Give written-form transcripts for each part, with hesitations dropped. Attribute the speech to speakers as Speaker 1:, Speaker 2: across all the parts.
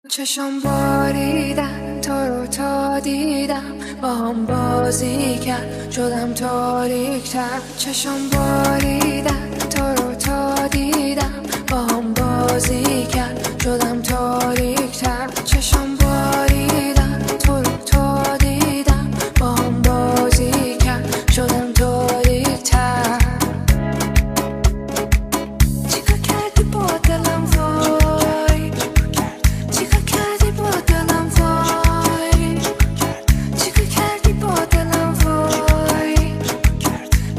Speaker 1: چشم باریدن تو رو تا دیدم، با هم بازی کرد شدم تاریک‌تر. چشم باریدن تو رو تا دیدم، با هم بازی کرد شدم تاریک‌تر. چشم باریدن تو رو تا دیدم، با هم بازی کرد شدم تاریک‌تر. چیکار کردی با دلم وای، چیکار کردی با دلم وای، چیکار کردی با دلم وای،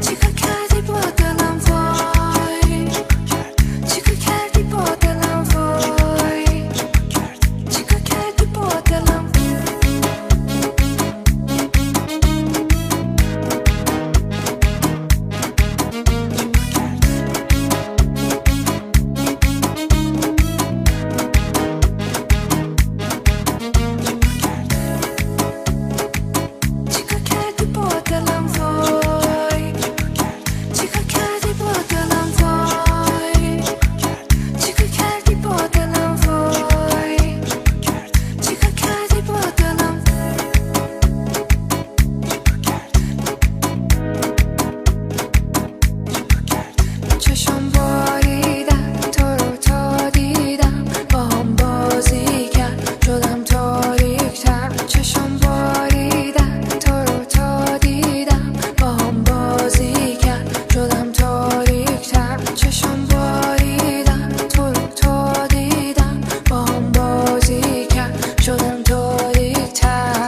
Speaker 1: چیکار کردی با دلم وای، چیکار کردی با دلم وای، چیکار کردی با دلم. چشم باریدن تو رو تا دیدم، با هم بازی کرد شدم تاریک‌تر. چشم باریدن تو رو تا دیدم، با هم بازی کرد شدم تاریک‌تر. چشم باریدن تو رو تا دیدم، با هم بازی کرد شدم تاریک‌تر.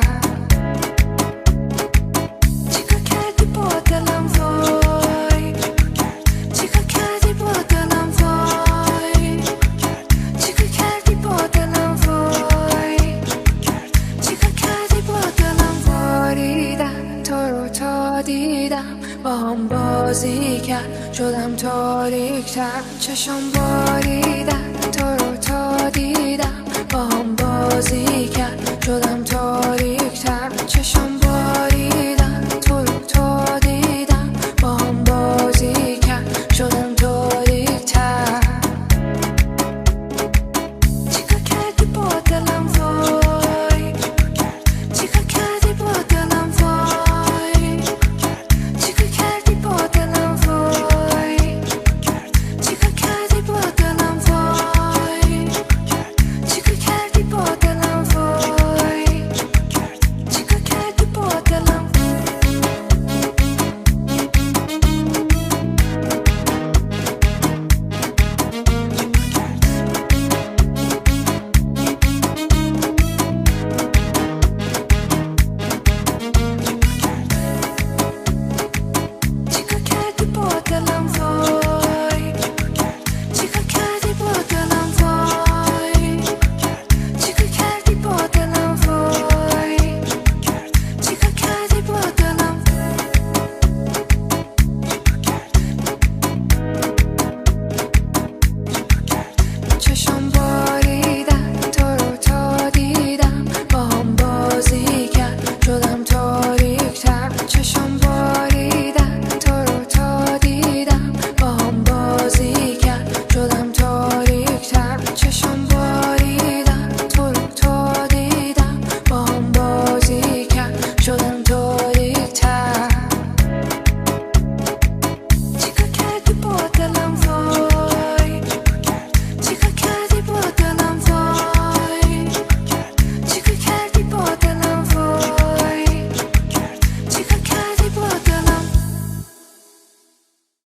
Speaker 1: چیکار کردی با دلم وای، چیکار کردی با دلم وای، چیکار کردی با دلم وای، چیکار کردی با دلم. باریدن تو رو تا دیدم، با هم بازی کرد شدم تاریک‌تر. چشم باریدن